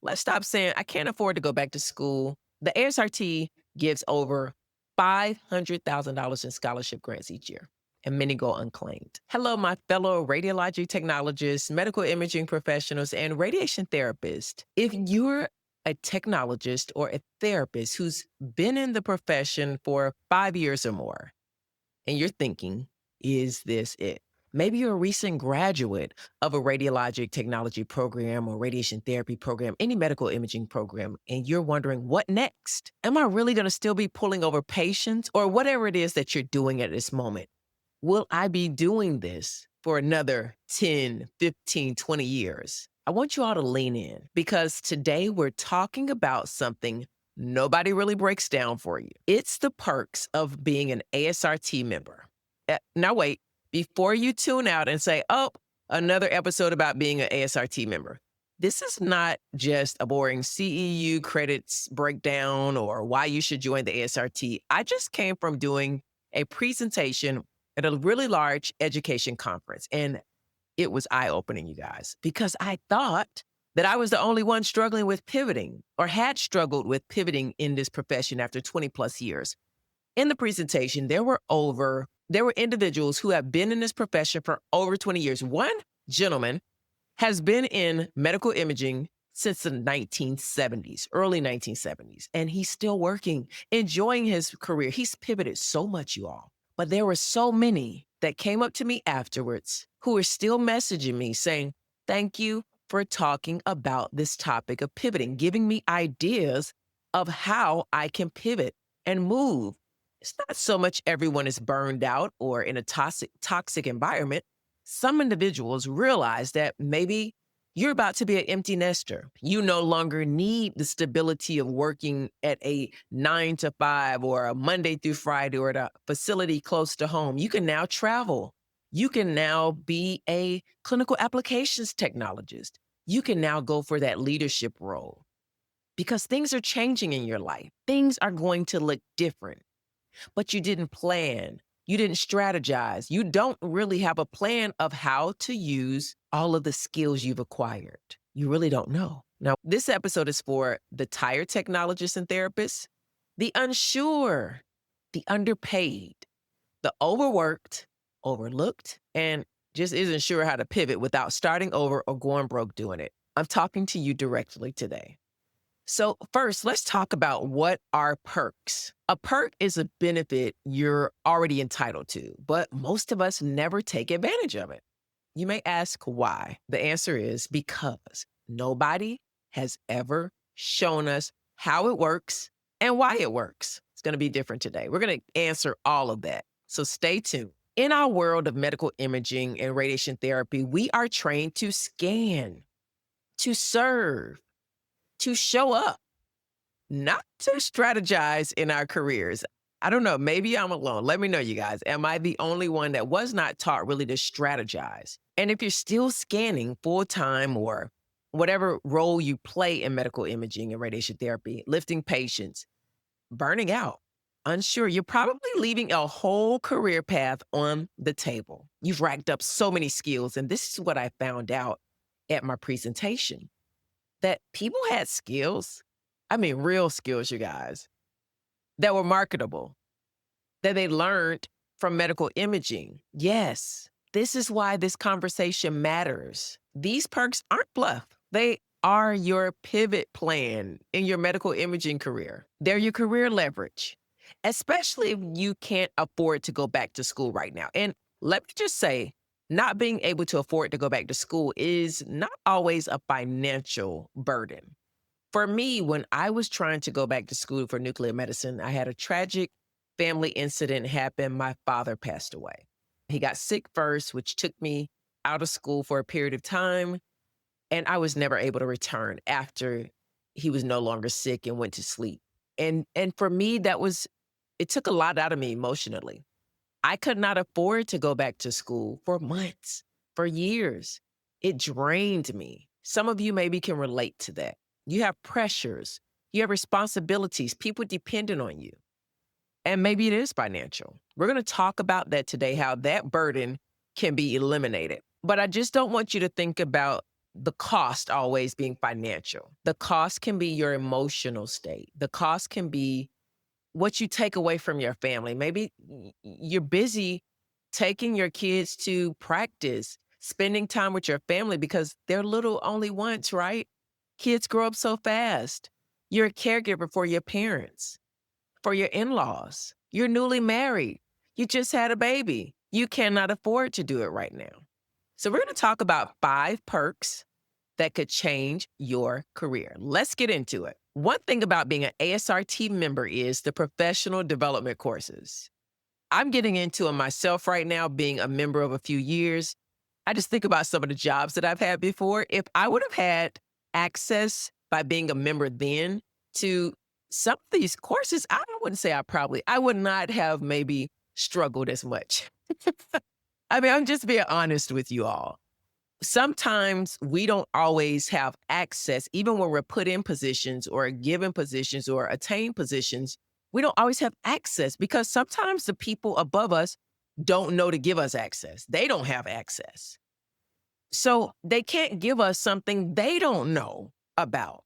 Let's stop saying, I can't afford to go back to school. The ASRT gives over $500,000 in scholarship grants each year, and many go unclaimed. Hello, my fellow radiology technologists, medical imaging professionals, and radiation therapists. If you're a technologist or a therapist who's been in the profession for 5 years or more, and you're thinking, is this it? Maybe you're a recent graduate of a radiologic technology program or radiation therapy program, any medical imaging program, and you're wondering, what next? Am I really going to still be pulling over patients or whatever it is that you're doing at this moment? Will I be doing this for another 10, 15, 20 years? I want you all to lean in because today we're talking about something nobody really breaks down for you. It's the perks of being an ASRT member. Now, wait, before you tune out and say, oh, another episode about being an ASRT member. This is not just a boring CEU credits breakdown or why you should join the ASRT. I just came from doing a presentation at a really large education conference. And it was eye-opening, you guys, because I thought that I was the only one struggling with pivoting or had struggled with pivoting in this profession after 20 plus years. In the presentation, there were individuals who have been in this profession for over 20 years. One gentleman has been in medical imaging since the 1970s, early 1970s, and he's still working, enjoying his career. He's pivoted so much, you all. But there were so many that came up to me afterwards who are still messaging me saying, thank you for talking about this topic of pivoting, giving me ideas of how I can pivot and move. It's not so much everyone is burned out or in a toxic environment. Some individuals realize that maybe you're about to be an empty nester. You no longer need the stability of working at a 9 to 5 or a Monday through Friday or at a facility close to home. You can now travel. You can now be a clinical applications technologist. You can now go for that leadership role because things are changing in your life. Things are going to look different, but you didn't plan. You didn't strategize. You don't really have a plan of how to use all of the skills you've acquired. You really don't know. Now, this episode is for the tired technologists and therapists, the unsure, the underpaid, the overworked, overlooked, and just isn't sure how to pivot without starting over or going broke doing it. I'm talking to you directly today. So first, let's talk about what are perks. A perk is a benefit you're already entitled to, but most of us never take advantage of it. You may ask why. The answer is because nobody has ever shown us how it works and why it works. It's going to be different today. We're going to answer all of that. So stay tuned. In our world of medical imaging and radiation therapy, we are trained to scan, to serve, to show up, not to strategize in our careers. I don't know, maybe I'm alone. Let me know, you guys. Am I the only one that was not taught really to strategize? And if you're still scanning full time or whatever role you play in medical imaging and radiation therapy, lifting patients, burning out, unsure, you're probably leaving a whole career path on the table. You've racked up so many skills. And this is what I found out at my presentation, that people had skills, I mean, real skills, you guys, that were marketable, that they learned from medical imaging. Yes, this is why this conversation matters. These perks aren't bluff. They are your pivot plan in your medical imaging career. They're your career leverage, especially if you can't afford to go back to school right now. And let me just say, not being able to afford to go back to school is not always a financial burden. For me, when I was trying to go back to school for nuclear medicine, I had a tragic family incident happen. My father passed away. He got sick first, which took me out of school for a period of time. And I was never able to return after he was no longer sick and went to sleep. And for me, it took a lot out of me emotionally. I could not afford to go back to school for months, for years. It drained me. Some of you maybe can relate to that. You have pressures, you have responsibilities, people dependent on you. And maybe it is financial. We're going to talk about that today, how that burden can be eliminated. But I just don't want you to think about the cost always being financial. The cost can be your emotional state. The cost can be what you take away from your family. Maybe you're busy taking your kids to practice, spending time with your family because they're little only once, right? Kids grow up so fast. You're a caregiver for your parents, for your in laws. You're newly married. You just had a baby. You cannot afford to do it right now. So, we're going to talk about 5 perks that could change your career. Let's get into it. One thing about being an ASRT member is the professional development courses. I'm getting into them myself right now, being a member of a few years. I just think about some of the jobs that I've had before. If I would have had access by being a member then to some of these courses, I wouldn't say I would not have maybe struggled as much. I mean, I'm just being honest with you all. Sometimes we don't always have access, even when we're put in positions or given positions or attain positions, we don't always have access because sometimes the people above us don't know to give us access. They don't have access. So they can't give us something they don't know about.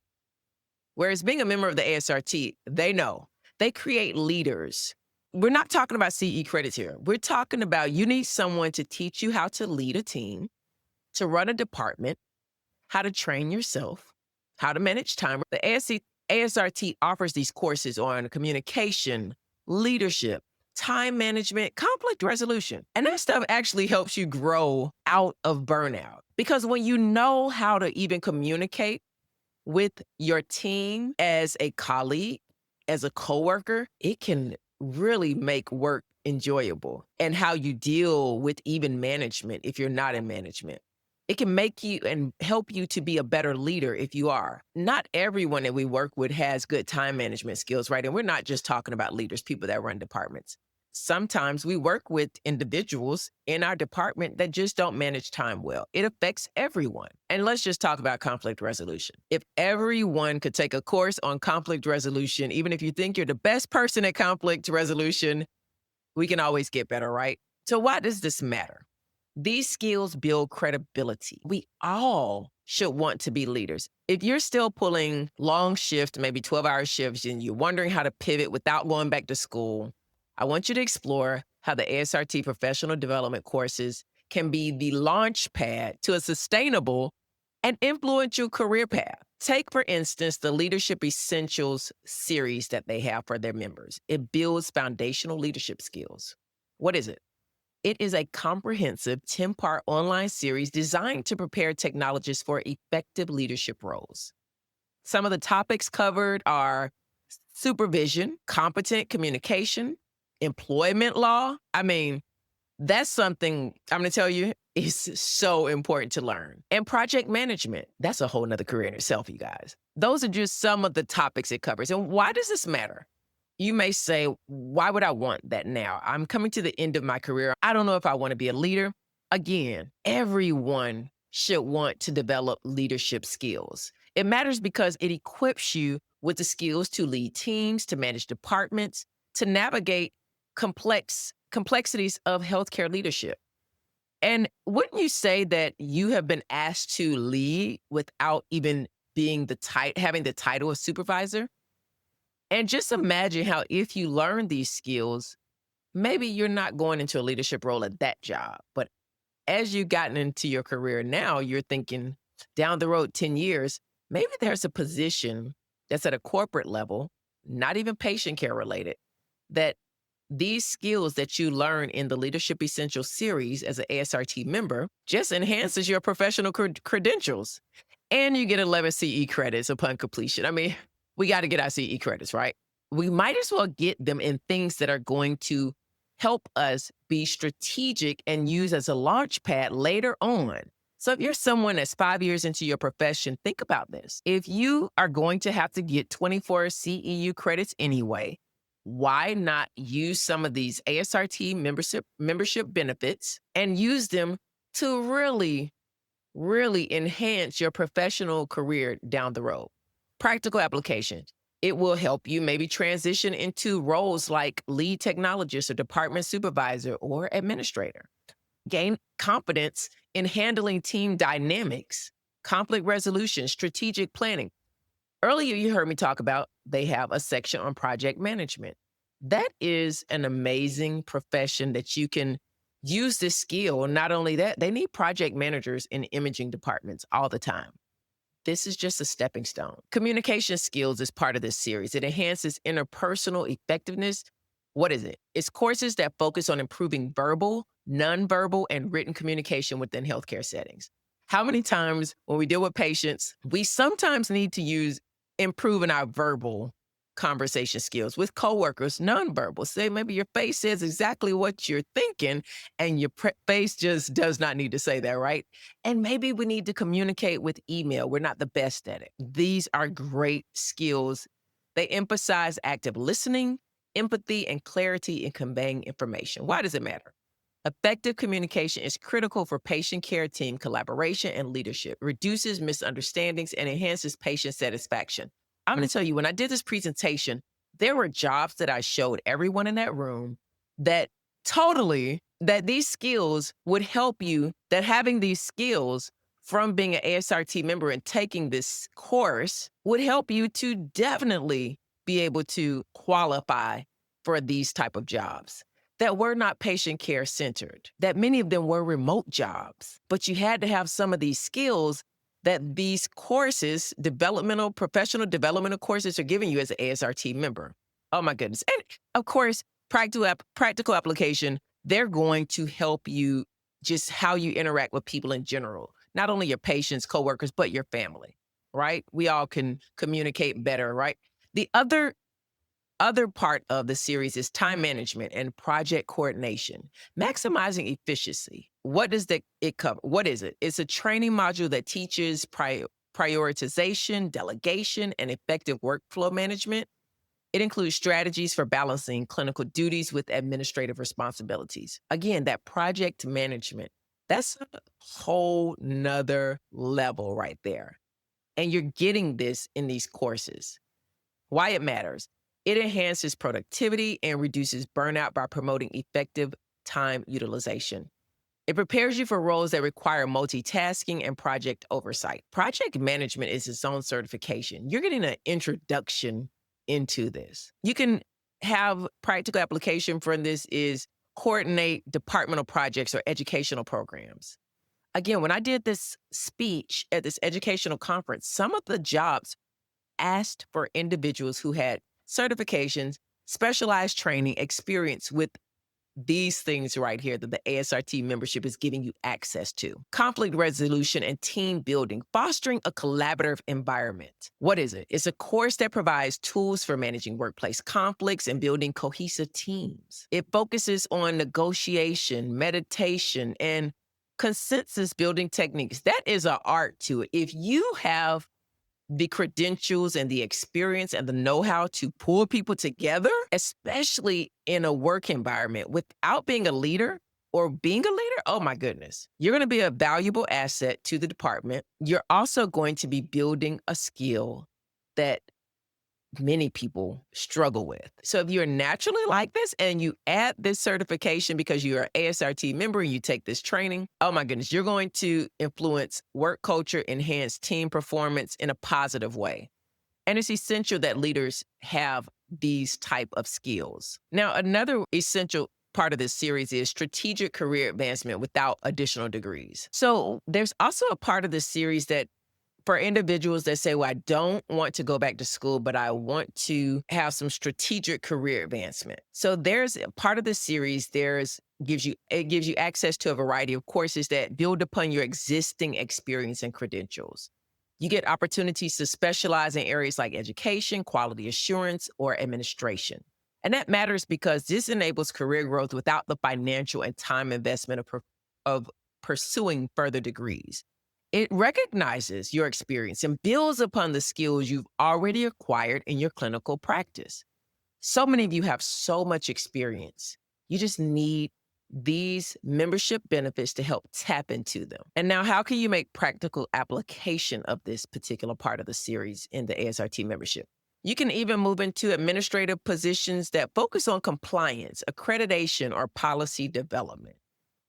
Whereas being a member of the ASRT, they know. They create leaders. We're not talking about CE credits here. We're talking about you need someone to teach you how to lead a team, to run a department, how to train yourself, how to manage time. The ASRT offers these courses on communication, leadership, time management, conflict resolution. And that stuff actually helps you grow out of burnout. Because when you know how to even communicate with your team as a colleague, as a coworker, it can really make work enjoyable. And how you deal with even management if you're not in management. It can make you and help you to be a better leader if you are. Not everyone that we work with has good time management skills, right? And we're not just talking about leaders, people that run departments. Sometimes we work with individuals in our department that just don't manage time well. It affects everyone. And let's just talk about conflict resolution. If everyone could take a course on conflict resolution, even if you think you're the best person at conflict resolution, we can always get better, right? So why does this matter? These skills build credibility. We all should want to be leaders. If you're still pulling long shift, maybe 12-hour shifts, and you're wondering how to pivot without going back to school, I want you to explore how the ASRT professional development courses can be the launch pad to a sustainable and influential career path. Take, for instance, the Leadership Essentials series that they have for their members. It builds foundational leadership skills. What is it? It is a comprehensive 10-part online series designed to prepare technologists for effective leadership roles. Some of the topics covered are supervision, competent communication, employment law. I mean, that's something I'm going to tell you is so important to learn. And project management. That's a whole nother career in itself, you guys. Those are just some of the topics it covers. And why does this matter? You may say, why would I want that now? I'm coming to the end of my career. I don't know if I want to be a leader. Again, everyone should want to develop leadership skills. It matters because it equips you with the skills to lead teams, to manage departments, to navigate complexities of healthcare leadership. And wouldn't you say that you have been asked to lead without even being having the title of supervisor? And just imagine how if you learn these skills, maybe you're not going into a leadership role at that job. But as you've gotten into your career now, you're thinking down the road 10 years, maybe there's a position that's at a corporate level, not even patient care related, that these skills that you learn in the Leadership Essentials series as an ASRT member just enhances your professional credentials. And you get 11 CE credits upon completion. I mean, we got to get our CE credits, right? We might as well get them in things that are going to help us be strategic and use as a launch pad later on. So if you're someone that's 5 years into your profession, think about this. If you are going to have to get 24 CEU credits anyway, why not use some of these ASRT membership benefits and use them to really enhance your professional career down the road? Practical application. It will help you maybe transition into roles like lead technologist or department supervisor or administrator. Gain confidence in handling team dynamics conflict resolution, strategic planning. Earlier, you heard me talk about they have a section on project management. That is an amazing profession that you can use this skill. Not only that, they need project managers in imaging departments all the time. This is just a stepping stone. Communication skills is part of this series. It enhances interpersonal effectiveness. What is it? It's courses that focus on improving verbal, nonverbal, and written communication within healthcare settings. How many times when we deal with patients, we sometimes need to use improving our verbal conversation skills with coworkers, nonverbal. Say maybe your face says exactly what you're thinking, and your face just does not need to say that, right? And maybe we need to communicate with email. We're not the best at it. These are great skills. They emphasize active listening, empathy, and clarity in conveying information. Why does it matter? Effective communication is critical for patient care team collaboration and leadership, reduces misunderstandings, and enhances patient satisfaction. I'm going to tell you, when I did this presentation, there were jobs that I showed everyone in that room that that these skills would help you, that having these skills from being an ASRT member and taking this course would help you to definitely be able to qualify for these type of jobs that were not patient care centered, that many of them were remote jobs, but you had to have some of these skills that these courses, professional developmental courses are giving you as an ASRT member. Oh my goodness. And of course, practical application, they're going to help you just how you interact with people in general, not only your patients, coworkers, but your family, right? We all can communicate better, right? The other part of the series is time management and project coordination, maximizing efficiency. What does it cover? What is it? It's a training module that teaches prioritization, delegation, and effective workflow management. It includes strategies for balancing clinical duties with administrative responsibilities. Again, that project management, that's a whole nother level right there. And you're getting this in these courses. Why it matters. It enhances productivity and reduces burnout by promoting effective time utilization. It prepares you for roles that require multitasking and project oversight. Project management is its own certification. You're getting an introduction into this. You can have practical application from this is coordinate departmental projects or educational programs. Again, when I did this speech at this educational conference, some of the jobs asked for individuals who had certifications, specialized training, experience with these things right here that the ASRT membership is giving you access to. Conflict resolution and team building, fostering a collaborative environment. What is it? It's a course that provides tools for managing workplace conflicts and building cohesive teams. It focuses on negotiation, meditation, and consensus building techniques. That is an art to it. If you have the credentials and the experience and the know-how to pull people together, especially in a work environment without being a leader or being a leader, oh my goodness. You're going to be a valuable asset to the department. You're also going to be building a skill that many people struggle with. So if you're naturally like this and you add this certification because you're an ASRT member and you take this training, oh my goodness, you're going to influence work culture, enhance team performance in a positive way. And it's essential that leaders have these type of skills. Now, another essential part of this series is strategic career advancement without additional degrees. So there's also a part of this series that for individuals that say, well, I don't want to go back to school, but I want to have some strategic career advancement. So there's a part of the series, gives you access to a variety of courses that build upon your existing experience and credentials. You get opportunities to specialize in areas like education, quality assurance, or administration. And that matters because this enables career growth without the financial and time investment of pursuing further degrees. It recognizes your experience and builds upon the skills you've already acquired in your clinical practice. So many of you have so much experience. You just need these membership benefits to help tap into them. And now, how can you make practical application of this particular part of the series in the ASRT membership? You can even move into administrative positions that focus on compliance, accreditation, or policy development.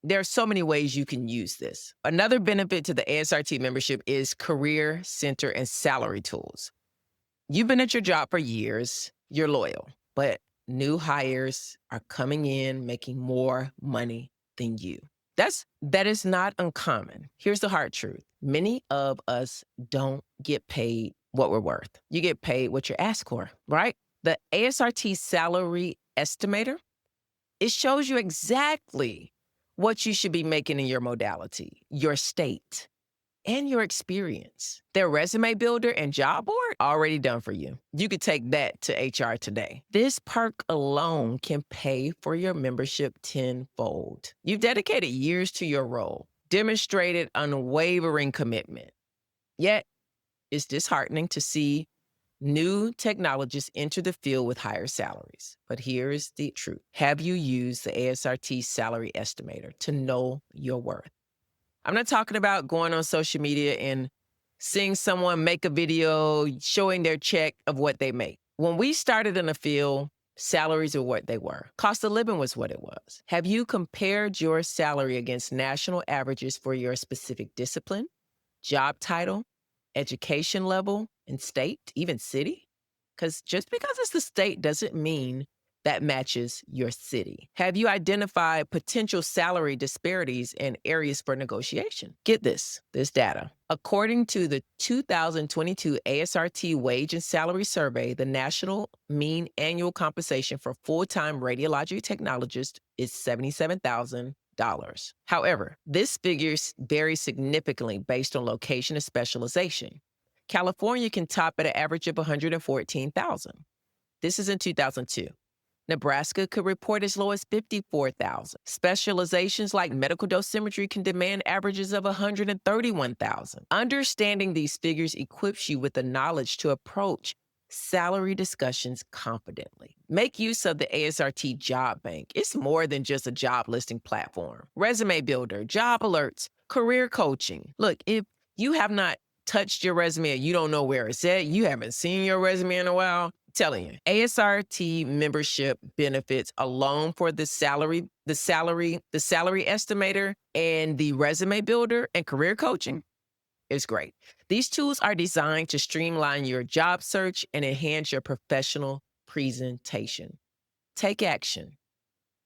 There are so many ways you can use this. Another benefit to the ASRT membership is career center and salary tools. You've been at your job for years, you're loyal, but new hires are coming in making more money than you. That is not uncommon. Here's the hard truth. Many of us don't get paid what we're worth. You get paid what you're asked for, right? The ASRT salary estimator, it shows you exactly what you should be making in your modality, your state, and your experience. Their resume builder and job board already done for you. You could take that to HR today. This perk alone can pay for your membership tenfold. You've dedicated years to your role, demonstrated unwavering commitment. Yet, it's disheartening to see new technologists enter the field with higher salaries. But here's the truth. Have you used the ASRT salary estimator to know your worth? I'm not talking about going on social media and seeing someone make a video showing their check of what they make. When we started in the field, salaries were what they were. Cost of living was what it was. Have you compared your salary against national averages for your specific discipline, job title, education level, and state, even city? Because just because it's the state doesn't mean that matches your city. Have you identified potential salary disparities and areas for negotiation? Get this data. According to the 2022 ASRT Wage and Salary Survey, the national mean annual compensation for full-time radiology technologist is $77,000. However, this figure varies significantly based on location and specialization. California can top at an average of $114,000. This is in 2002. Nebraska could report as low as $54,000. Specializations like medical dosimetry can demand averages of $131,000. Understanding these figures equips you with the knowledge to approach salary discussions confidently. Make use of the ASRT Job Bank. It's more than just a job listing platform. Resume builder, job alerts, career coaching. Look, if you have not touched your resume and you don't know where it's at, you haven't seen your resume in a while, telling you, ASRT membership benefits alone for the salary estimator and the resume builder and career coaching is great. These tools are designed to streamline your job search and enhance your professional presentation. Take action.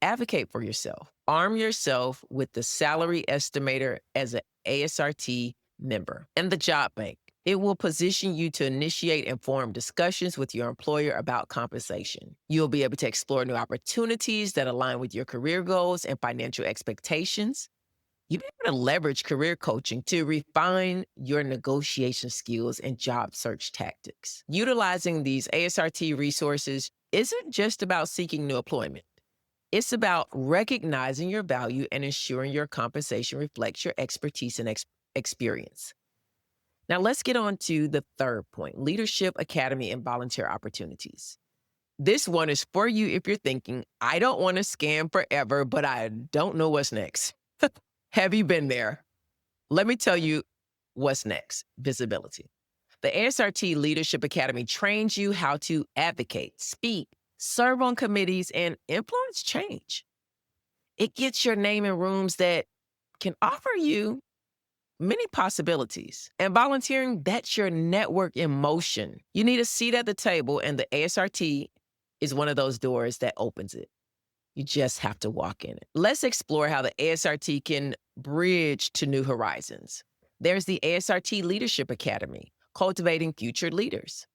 Advocate for yourself. Arm yourself with the salary estimator as an ASRT member and the job bank. It will position you to initiate informed discussions with your employer about compensation. You'll be able to explore new opportunities that align with your career goals and financial expectations. You'll be able to leverage career coaching to refine your negotiation skills and job search tactics. Utilizing these ASRT resources isn't just about seeking new employment. It's about recognizing your value and ensuring your compensation reflects your expertise and experience. Now, let's get on to the third point, Leadership Academy and volunteer opportunities. This one is for you if you're thinking, I don't want to scam forever, but I don't know what's next. Have you been there? Let me tell you what's next, visibility. The ASRT Leadership Academy trains you how to advocate, speak, serve on committees, and influence change. It gets your name in rooms that can offer you many possibilities. And volunteering, that's your network in motion. You need a seat at the table, and the ASRT is one of those doors that opens it. You just have to walk in it. Let's explore how the ASRT can bridge to new horizons. There's the ASRT Leadership Academy, Cultivating Future Leaders.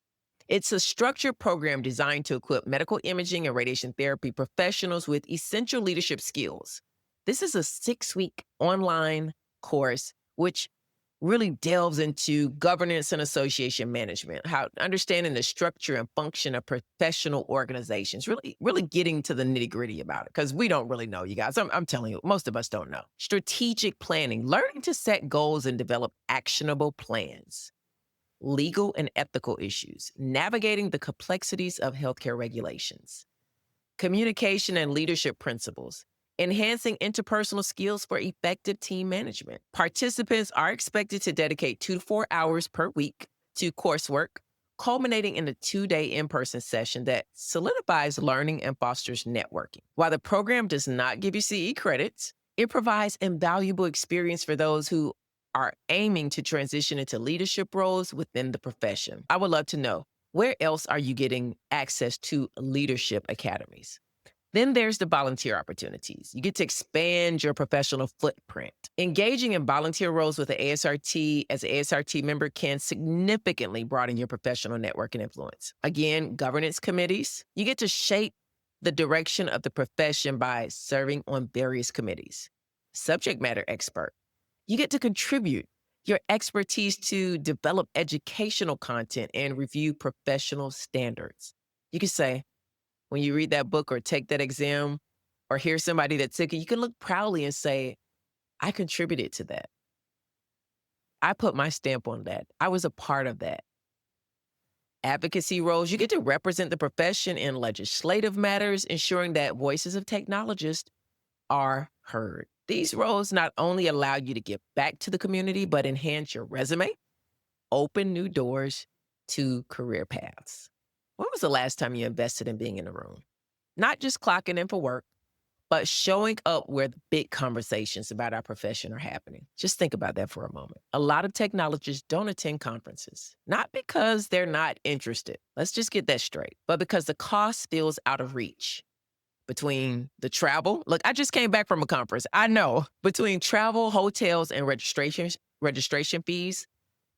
It's a structured program designed to equip medical imaging and radiation therapy professionals with essential leadership skills. This is a 6-week online course which really delves into governance and association management, how understanding the structure and function of professional organizations, really getting to the nitty-gritty about it, because we don't really know, you guys. I'm telling you, most of us don't know. Strategic planning, learning to set goals and develop actionable plans. Legal and ethical issues, navigating the complexities of healthcare regulations. Communication and leadership principles, enhancing interpersonal skills for effective team management. Participants are expected to dedicate 2 to 4 hours per week to coursework, culminating in a 2-day in-person session that solidifies learning and fosters networking. While the program does not give you CE credits, It provides invaluable experience for those who are aiming to transition into leadership roles within the profession. I would love to know, where else are you getting access to leadership academies? Then there's the volunteer opportunities. You get to expand your professional footprint. Engaging in volunteer roles with the ASRT as an ASRT member can significantly broaden your professional network and influence. Again, governance committees. You get to shape the direction of the profession by serving on various committees. Subject matter expert. You get to contribute your expertise to develop educational content and review professional standards. You can say, when you read that book or take that exam or hear somebody that took it, you can look proudly and say, I contributed to that. I put my stamp on that. I was a part of that. Advocacy roles, you get to represent the profession in legislative matters, ensuring that voices of technologists are heard. These roles not only allow you to give back to the community, but enhance your resume, open new doors to career paths. When was the last time you invested in being in a room? Not just clocking in for work, but showing up where the big conversations about our profession are happening. Just think about that for a moment. A lot of technologists don't attend conferences, not because they're not interested. Let's just get that straight, but because the cost feels out of reach. Between the travel, look, I just came back from a conference. I know between travel, hotels, and registration fees,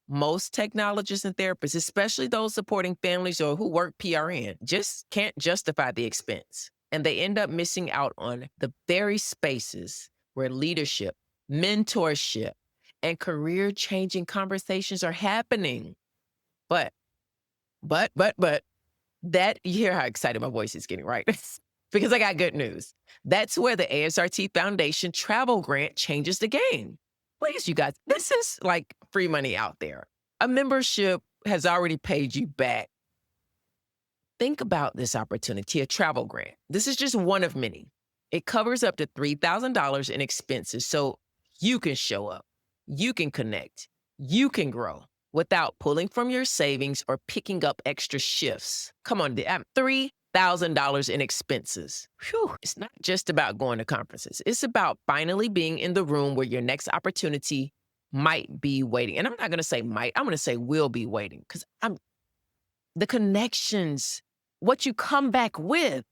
most technologists and therapists, especially those supporting families or who work PRN, just can't justify the expense. And they end up missing out on the very spaces where leadership, mentorship, and career changing conversations are happening. But, but, that, you hear how excited my voice is getting, right? Because I got good news. That's where the ASRT Foundation travel grant changes the game. Please, you guys, this is like free money out there. A membership has already paid you back. Think about this opportunity, a travel grant. This is just one of many. It covers up to $3,000 in expenses so you can show up, you can connect, you can grow without pulling from your savings or picking up extra shifts. Come on, $3,000 in expenses. Whew. It's not just about going to conferences. It's about finally being in the room where your next opportunity might be waiting. And I'm not going to say might, I'm going to say will be waiting, because the connections, what you come back with.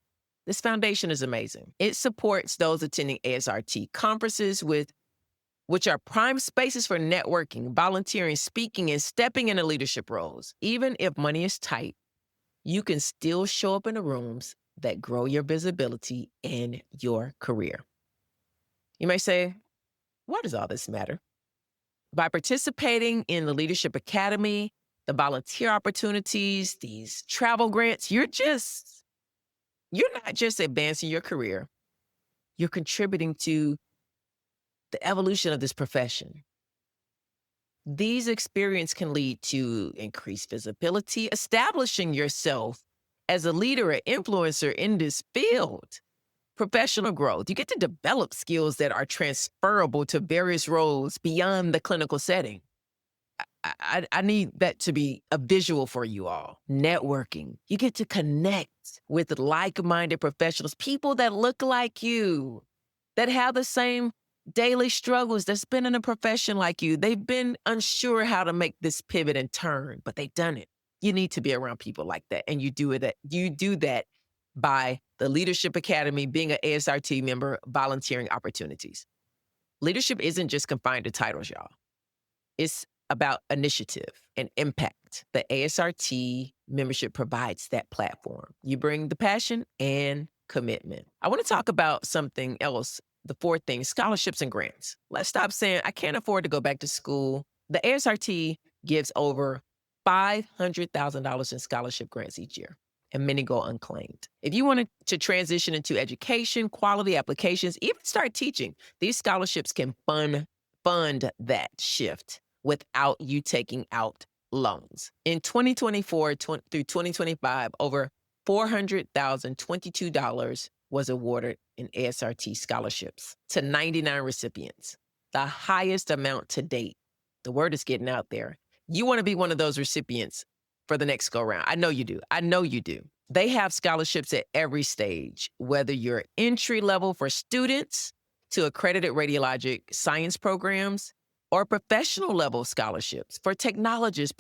This foundation is amazing. It supports those attending ASRT conferences, which are prime spaces for networking, volunteering, speaking, and stepping into leadership roles. Even if money is tight, you can still show up in the rooms that grow your visibility in your career. You may say, why does all this matter? By participating in the Leadership Academy, the volunteer opportunities, these travel grants, you're not just advancing your career, you're contributing to the evolution of this profession. These experiences can lead to increased visibility, establishing yourself as a leader or influencer in this field. Professional growth. You get to develop skills that are transferable to various roles beyond the clinical setting. I need that to be a visual for you all. Networking. You get to connect with like-minded professionals, people that look like you, that have the same daily struggles, that's been in a profession like you. They've been unsure how to make this pivot and turn, but they've done it. You need to be around people like that. And you do that by the Leadership Academy, being an ASRT member, volunteering opportunities. Leadership isn't just confined to titles, y'all. It's about initiative and impact. The ASRT membership provides that platform. You bring the passion and commitment. I want to talk about something else, the fourth thing, scholarships and grants. Let's stop saying, I can't afford to go back to school. The ASRT gives over $500,000 in scholarship grants each year, and many go unclaimed. If you wanted to transition into education, quality applications, even start teaching, these scholarships can fund that shift without you taking out loans. In 2024 through 2025, over $400,022 was awarded in ASRT scholarships to 99 recipients, the highest amount to date. The word is getting out there. You want to be one of those recipients for the next go round. I know you do. They have scholarships at every stage, whether you're entry level for students to accredited radiologic science programs or professional level scholarships for technologists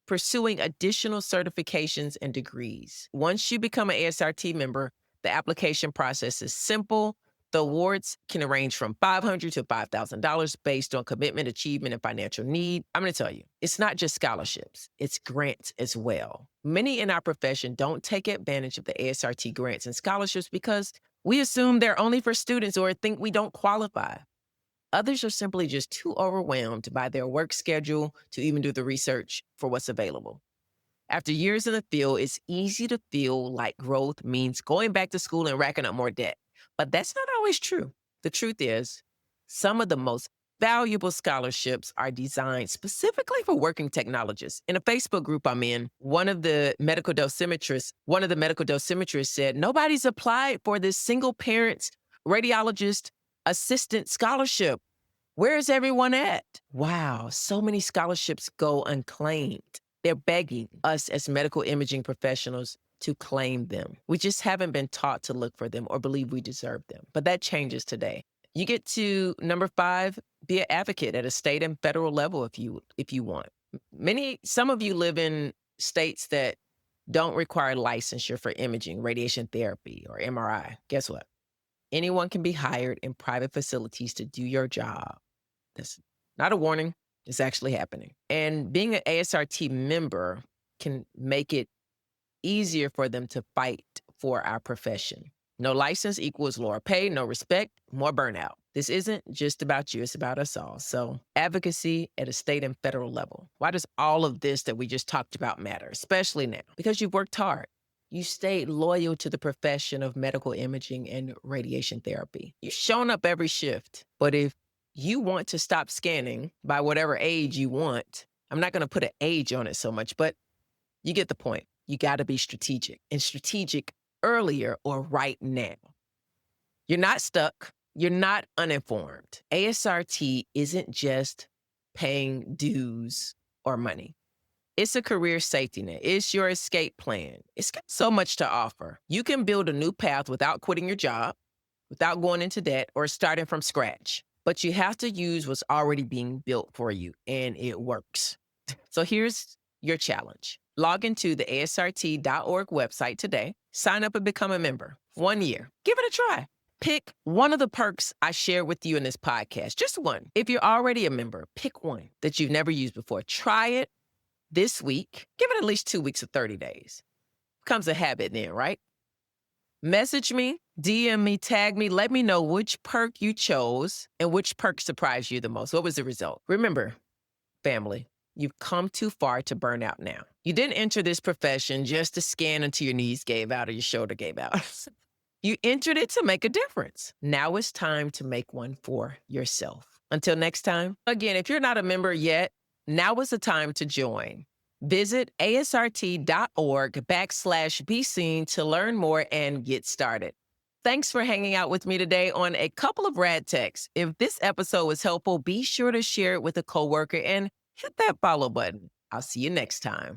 pursuing additional certifications and degrees. Once you become an ASRT member, the application process is simple. The awards can range from $500 to $5,000 based on commitment, achievement, and financial need. I'm going to tell you, it's not just scholarships, it's grants as well. Many in our profession don't take advantage of the ASRT grants and scholarships because we assume they're only for students or think we don't qualify. Others are simply just too overwhelmed by their work schedule to even do the research for what's available. After years in the field, it's easy to feel like growth means going back to school and racking up more debt. But that's not always true. The truth is, some of the most valuable scholarships are designed specifically for working technologists. In a Facebook group I'm in, one of the medical dosimetrists said, nobody's applied for this single parent radiologist assistant scholarship. Where's everyone at? Wow, so many scholarships go unclaimed. They're begging us as medical imaging professionals to claim them. We just haven't been taught to look for them or believe we deserve them. But that changes today. You get to number 5, be an advocate at a state and federal level if you want. Some of you live in states that don't require licensure for imaging, radiation therapy, or MRI. Guess what? Anyone can be hired in private facilities to do your job. That's not a warning. It's actually happening. And being an ASRT member can make it easier for them to fight for our profession. No license equals lower pay, no respect, more burnout. This isn't just about you, it's about us all. So advocacy at a state and federal level. Why does all of this that we just talked about matter, especially now? Because you've worked hard. You stayed loyal to the profession of medical imaging and radiation therapy. You've shown up every shift. But if you want to stop scanning by whatever age you want, I'm not going to put an age on it so much, but you get the point. You got to be strategic, and strategic earlier or right now. You're not stuck. You're not uninformed. ASRT isn't just paying dues or money. It's a career safety net. It's your escape plan. It's got so much to offer. You can build a new path without quitting your job, without going into debt, or starting from scratch. But you have to use what's already being built for you, and it works. So here's your challenge. Log into the ASRT.org website today. Sign up and become a member. 1 year. Give it a try. Pick one of the perks I share with you in this podcast. Just one. If you're already a member, pick one that you've never used before. Try it this week. Give it at least 2 weeks or 30 days. Becomes a habit then, right? Message me, DM me, tag me, let me know which perk you chose and which perk surprised you the most. What was the result? Remember, family, you've come too far to burn out now. You didn't enter this profession just to scan until your knees gave out or your shoulder gave out. You entered it to make a difference. Now it's time to make one for yourself. Until next time, again, if you're not a member yet, now is the time to join. Visit ASRT.org/be seen to learn more and get started. Thanks for hanging out with me today on a couple of rad techs. If this episode was helpful, be sure to share it with a coworker and hit that follow button. I'll see you next time.